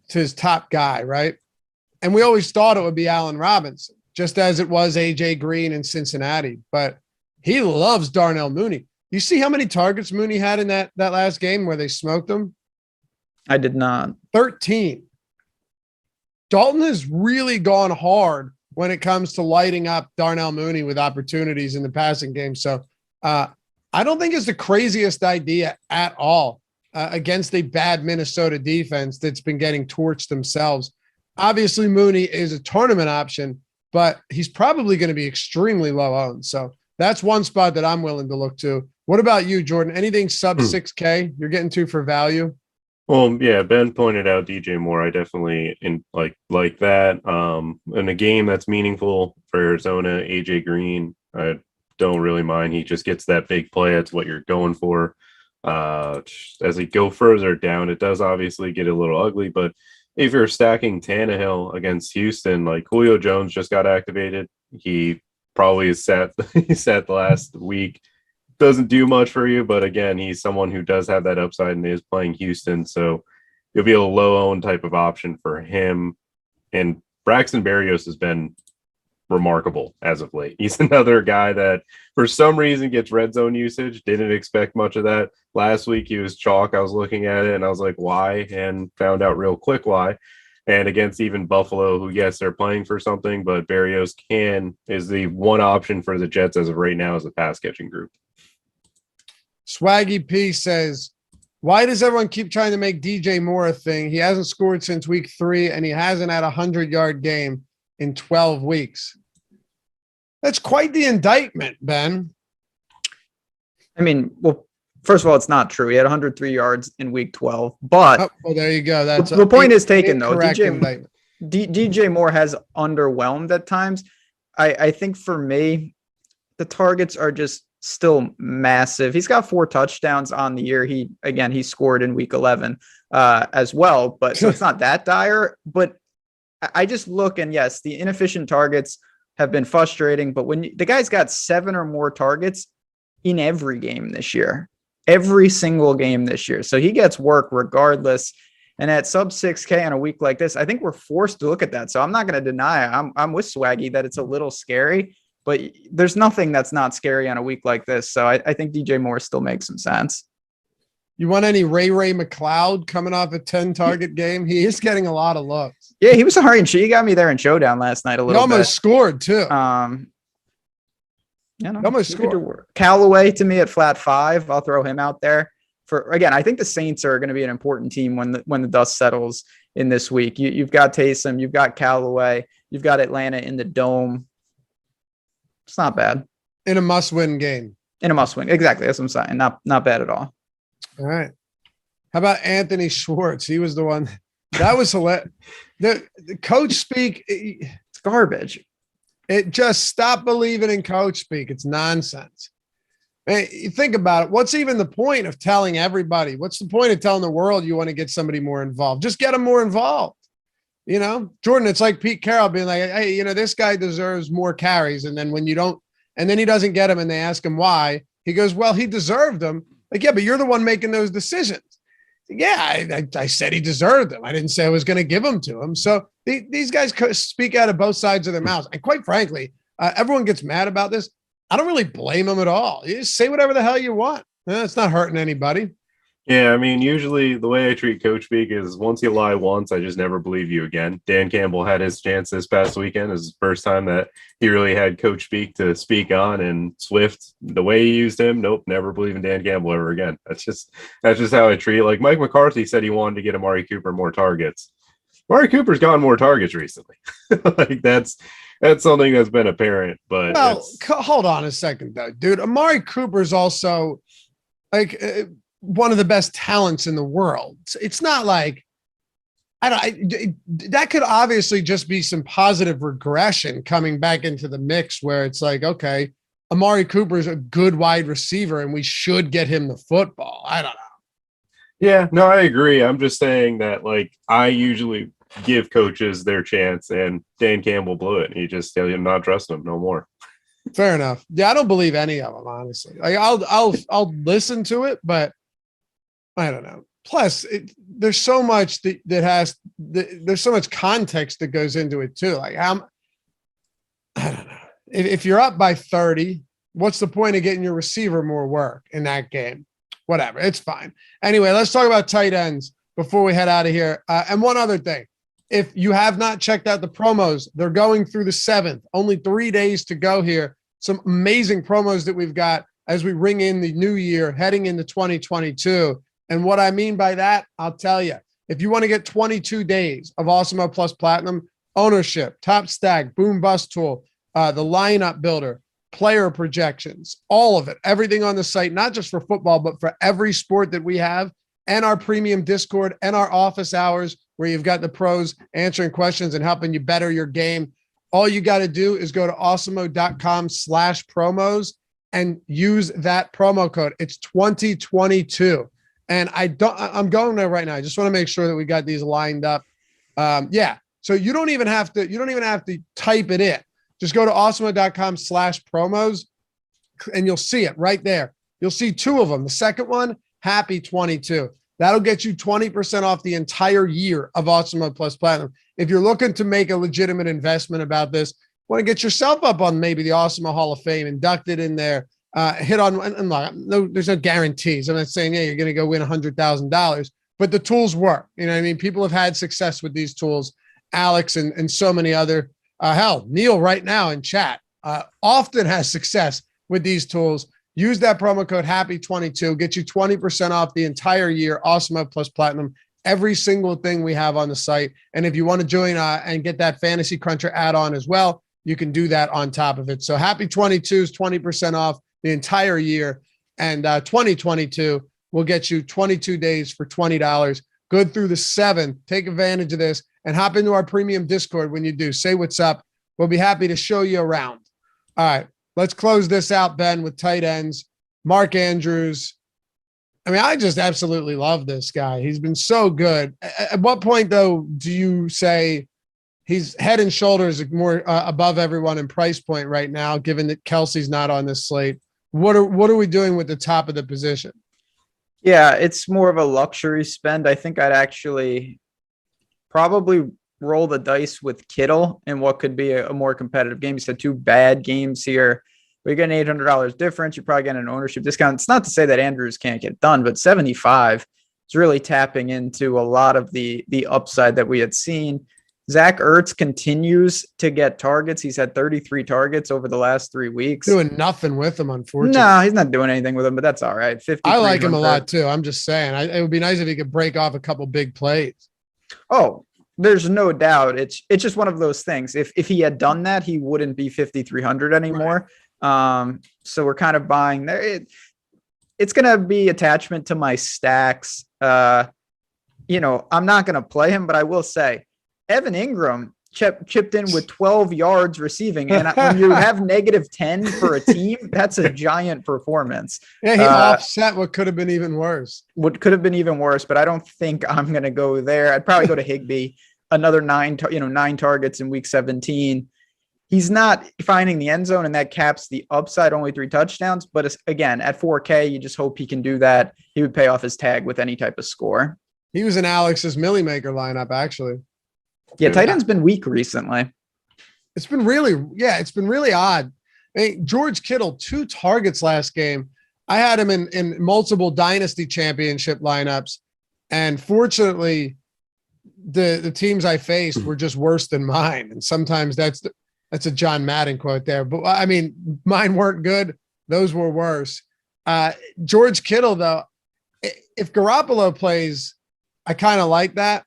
his top guy, right? And we always thought it would be Allen Robinson, just as it was AJ Green in Cincinnati. But he loves Darnell Mooney. You see how many targets Mooney had in that last game where they smoked him? I did not. 13. Dalton has really gone hard when it comes to lighting up Darnell Mooney with opportunities in the passing game. So I don't think it's the craziest idea at all against a bad Minnesota defense that's been getting torched themselves. Obviously, Mooney is a tournament option, but he's probably going to be extremely low owned. So that's one spot that I'm willing to look to. What about you, Jordan? Anything sub 6K you're getting to for value? Well, yeah, Ben pointed out DJ Moore. I definitely like that. In a game that's meaningful for Arizona, AJ Green, I don't really mind. He just gets that big play. That's what you're going for. As we go further down, it does obviously get a little ugly, but if you're stacking Tannehill against Houston, like Julio Jones just got activated. He probably is sat the last week. Doesn't do much for you, but again, he's someone who does have that upside and is playing Houston, so it'll be a low-owned type of option for him. And Braxton Berrios has been remarkable as of late. He's another guy that for some reason gets red zone usage. Didn't expect much of that. Last week he was chalk. I was looking at it and I was like, why? And found out real quick why. And against even Buffalo, who, yes, they're playing for something, but Berrios is the one option for the Jets as of right now as a pass catching group. Swaggy P says, why does everyone keep trying to make DJ Moore a thing? He hasn't scored since week 3 and he hasn't had a 100-yard game in 12 weeks. That's quite the indictment, Ben. I mean, well, first of all, it's not true. He had 103 yards in week 12, but well, there you go. That's the point is taken, though. DJ Moore has underwhelmed at times. I think for me, the targets are just still massive. He's got 4 touchdowns on the year. He scored in week 11 as well, but so it's not that dire. But I just look, and yes, the inefficient targets have been frustrating, but when the guy's got 7 or more targets in every game this year, every single game this year. So he gets work regardless. And at sub 6K on a week like this, I think we're forced to look at that. So I'm not going to deny I'm with Swaggy that it's a little scary, but there's nothing that's not scary on a week like this. So I think DJ Moore still makes some sense. You want any Ray McLeod coming off a 10 target game? He is getting a lot of looks. Yeah, he was a hurry and he got me there in showdown last night a little bit. He almost scored too. Almost scored. Callaway to me at flat 5. I'll throw him out there again. I think the Saints are going to be an important team when the dust settles in this week. You've got Taysom, you've got Callaway, you've got Atlanta in the dome. It's not bad. In a must-win game. Exactly. That's what I'm saying. Not bad at all. All right. How about Anthony Schwartz? He was the one that was hilarious. The coach speak. It's garbage. It just stop believing in coach speak. It's nonsense. Hey, you think about it. What's even the point of telling everybody? What's the point of telling the world you want to get somebody more involved? Just get them more involved. Jordan, it's like Pete Carroll being like, hey, this guy deserves more carries. And then when you don't, and then he doesn't get them and they ask him why, he goes, well, he deserved them. Like, yeah, but you're the one making those decisions. Yeah, I said he deserved them. I didn't say I was going to give them to him. So these guys speak out of both sides of their mouths. And quite frankly, everyone gets mad about this. I don't really blame them at all. You just say whatever the hell you want. It's not hurting anybody. Yeah, I mean, usually the way I treat Coach Speak is once you lie once, I just never believe you again. Dan Campbell had his chance this past weekend. It was the first time that he really had Coach Speak to speak on, and Swift, the way he used him, nope, never believe in Dan Campbell ever again. That's just how I treat it. Like Mike McCarthy said he wanted to get Amari Cooper more targets. Amari Cooper's gotten more targets recently. Like that's something that's been apparent. But hold on a second though, dude. Amari Cooper's also like one of the best talents in the world. It's not like that could obviously just be some positive regression coming back into the mix where it's like, okay, Amari Cooper's a good wide receiver and we should get him the football. I don't know. Yeah, no, I agree. I'm just saying that like I usually give coaches their chance, and Dan Campbell blew it. He just I'm not trusting him no more. Fair enough. Yeah, I don't believe any of them, honestly. Like I'll listen to it, but I don't know. Plus, there's so much there's so much context that goes into it too. Like I don't know. If you're up by 30, what's the point of getting your receiver more work in that game? Whatever, it's fine. Anyway, let's talk about tight ends before we head out of here. And one other thing, if you have not checked out the promos, they're going through the 7th. Only 3 days to go here. Some amazing promos that we've got as we ring in the new year, heading into 2022. And what I mean by that, I'll tell you. If you want to get 22 days of Awesemo Plus Platinum, ownership, top stack, boom bust tool, the lineup builder, player projections, all of it, everything on the site, not just for football, but for every sport that we have, and our premium Discord and our office hours where you've got the pros answering questions and helping you better your game. All you got to do is go to awesemo.com/promos and use that promo code. It's 2022. And I'm going there right now. I just want to make sure that we got these lined up. Yeah. So you don't even have to type it in. Just go to awesemo.com/promos and you'll see it right there. You'll see 2 of them. The second one, Happy 22. That'll get you 20% off the entire year of Awesemo Plus Platinum. If you're looking to make a legitimate investment about this, want to get yourself up on maybe the Awesemo Hall of Fame, inducted in there, hit on, and no, there's no guarantees. I'm not saying, yeah, you're going to go win $100,000, but the tools work. You know what I mean? People have had success with these tools. Alex and so many other, hell, Neil right now in chat, often has success with these tools. Use that promo code HAPPY22, get you 20% off the entire year, Awesemo Plus Platinum, every single thing we have on the site. And if you want to join and get that Fantasy Cruncher add-on as well, you can do that on top of it. So Happy 22 is 20% off the entire year, and 2022 will get you 22 days for $20. Good through the 7th. Take advantage of this and hop into our premium Discord when you do. Say what's up. We'll be happy to show you around. All right, let's close this out, Ben, with tight ends. Mark Andrews. I mean, I just absolutely love this guy. He's been so good. At what point, though, do you say he's head and shoulders more above everyone in price point right now, given that Kelsey's not on this slate? What are we doing with the top of the position? Yeah, it's more of a luxury spend. I think I'd actually probably roll the dice with Kittle in what could be a more competitive game. He's had 2 bad games here. We get an $800 difference. You're probably getting an ownership discount. It's not to say that Andrews can't get done, but 75 is really tapping into a lot of the upside that we had seen. Zach Ertz continues to get targets. He's had 33 targets over the last 3 weeks. Doing nothing with him, unfortunately. No, he's not doing anything with him, but that's all right. I like him a lot too. I'm just saying, it would be nice if he could break off a couple big plays. Oh, there's no doubt. It's just one of those things. If he had done that, he wouldn't be 5,300 anymore. Right. So we're kind of buying there. It's going to be attachment to my stacks. I'm not going to play him, but I will say, Evan Ingram chipped in with 12 yards receiving. And when you have -10 for a team, that's a giant performance. Yeah, he offset what could have been even worse. But I don't think I'm going to go there. I'd probably go to Higbee, another 9 targets in week 17. he's not finding the end zone, and that caps the upside, only 3 touchdowns. But it's, again, at 4K, you just hope he can do that. He would pay off his tag with any type of score. He was in Alex's Millie Maker lineup, actually. Yeah, tight end's been weak recently. It's been really odd. Hey, George Kittle, 2 targets last game. I had him in multiple dynasty championship lineups. And fortunately, the teams I faced were just worse than mine. And sometimes that's a John Madden quote there. But I mean, mine weren't good. Those were worse. George Kittle, though, if Garoppolo plays, I kind of like that.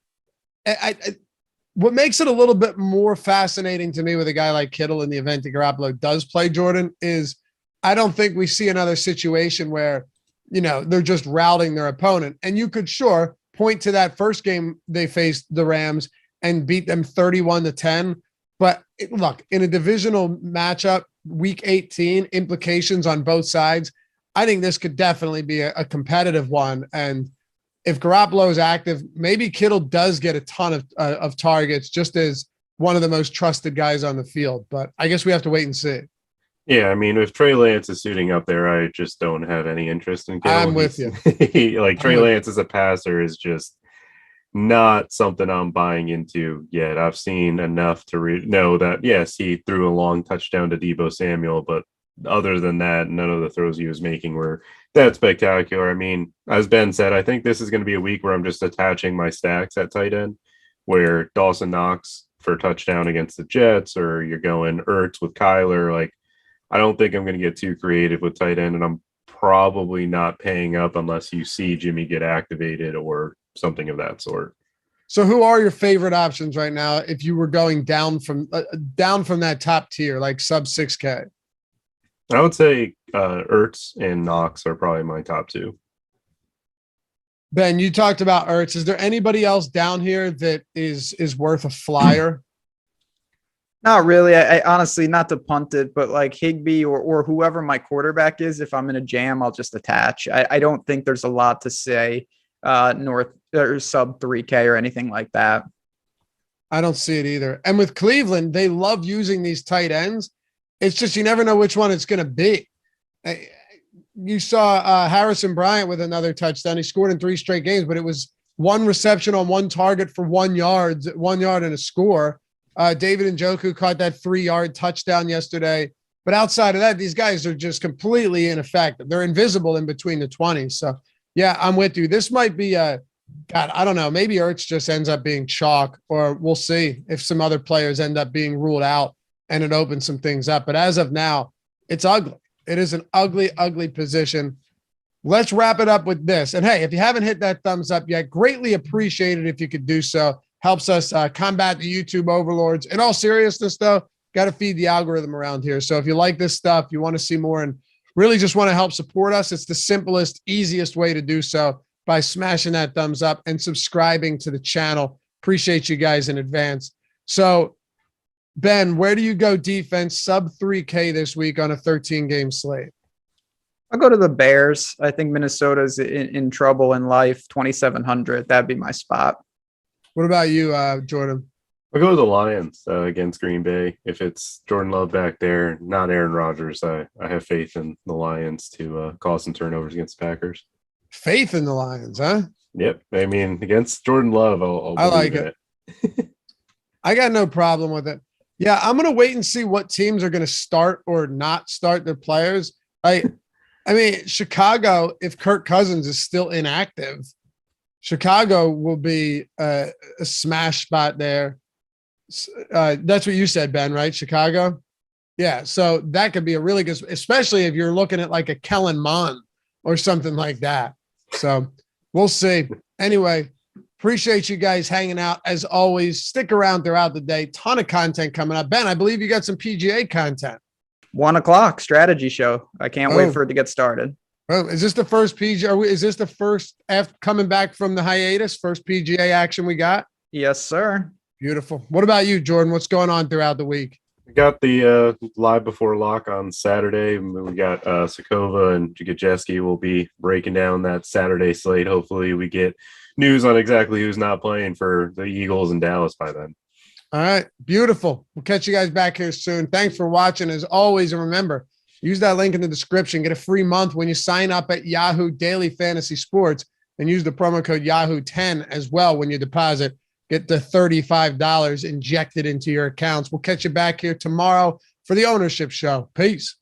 What makes it a little bit more fascinating to me with a guy like Kittle in the event that Garoppolo does play, Jordan, is I don't think we see another situation where, they're just routing their opponent. And you could point to that first game they faced the Rams and beat them 31-10. But look, in a divisional matchup, week 18, implications on both sides, I think this could definitely be a competitive one. And if Garoppolo is active, maybe Kittle does get a ton of targets, just as one of the most trusted guys on the field. But I guess we have to wait and see. Yeah, I mean, if Trey Lance is suiting up there, I just don't have any interest in Kittle. I'm with you. Trey Lance as a passer is just not something I'm buying into yet. I've seen enough to know that, yes, he threw a long touchdown to Deebo Samuel, but other than that, none of the throws he was making were that spectacular. I mean, as Ben said, I think this is going to be a week where I'm just attaching my stacks at tight end, where Dawson Knox for a touchdown against the Jets, or you're going Ertz with Kyler. I don't think I'm going to get too creative with tight end, and I'm probably not paying up unless you see Jimmy get activated or something of that sort. So who are your favorite options right now if you were going down from that top tier, like sub 6K? I would say Ertz and Knox are probably my top 2. Ben, you talked about Ertz. Is there anybody else down here that is worth a flyer? Not really. I honestly, not to punt it, but like Higbee or whoever my quarterback is, if I'm in a jam, I'll just attach. I don't think there's a lot to say north or sub 3K or anything like that. I don't see it either. And with Cleveland, they love using these tight ends. It's just you never know which one it's going to be. You saw Harrison Bryant with another touchdown. He scored in 3 straight games, but it was 1 reception on 1 target for 1 yard and a score. David Njoku caught that 3-yard touchdown yesterday. But outside of that, these guys are just completely ineffective. They're invisible in between the 20s. So, yeah, I'm with you. This might be God, I don't know. Maybe Ertz just ends up being chalk, or we'll see if some other players end up being ruled out and it opens some things up. But as of now, it's ugly. It is an ugly, ugly position. Let's wrap it up with this. And, hey, if you haven't hit that thumbs up yet, greatly appreciate it if you could do so. Helps us combat the YouTube overlords. In all seriousness, though, got to feed the algorithm around here. So if you like this stuff, you want to see more and really just want to help support us, it's the simplest, easiest way to do so by smashing that thumbs up and subscribing to the channel. Appreciate you guys in advance. So, Ben, where do you go defense sub 3K this week on a 13-game slate? I'll go to the Bears. I think Minnesota's in trouble in life. 2,700. That'd be my spot. What about you, Jordan? I'll go with the Lions against Green Bay. If it's Jordan Love back there, not Aaron Rodgers, I have faith in the Lions to cause some turnovers against the Packers. Faith in the Lions, huh? Yep. I mean, against Jordan Love, I like it. I got no problem with it. Yeah, I'm going to wait and see what teams are going to start or not start their players. I mean, Chicago, if Kirk Cousins is still inactive, Chicago will be a smash spot there. That's what you said, Ben, right? Chicago? Yeah, so that could be a really good, especially if you're looking at like a Kellen Mond or something like that. So we'll see. Anyway, appreciate you guys hanging out. As always, stick around throughout the day. Ton of content coming up. Ben, I believe you got some PGA content. 1:00 strategy show. I can't wait for it to get started. Oh, is this the first PGA? Is this the first after coming back from the hiatus? First PGA action we got? Yes, sir. Beautiful. What about you, Jordan? What's going on throughout the week? We got the live before lock on Saturday. We got Sakova and Jageski will be breaking down that Saturday slate. Hopefully we get news on exactly who's not playing for the Eagles in Dallas by then. All right. Beautiful. We'll catch you guys back here soon. Thanks for watching as always. And remember, use that link in the description. Get a free month when you sign up at Yahoo Daily Fantasy Sports and use the promo code Yahoo10 as well when you deposit. Get the $35 injected into your accounts. We'll catch you back here tomorrow for the ownership show. Peace.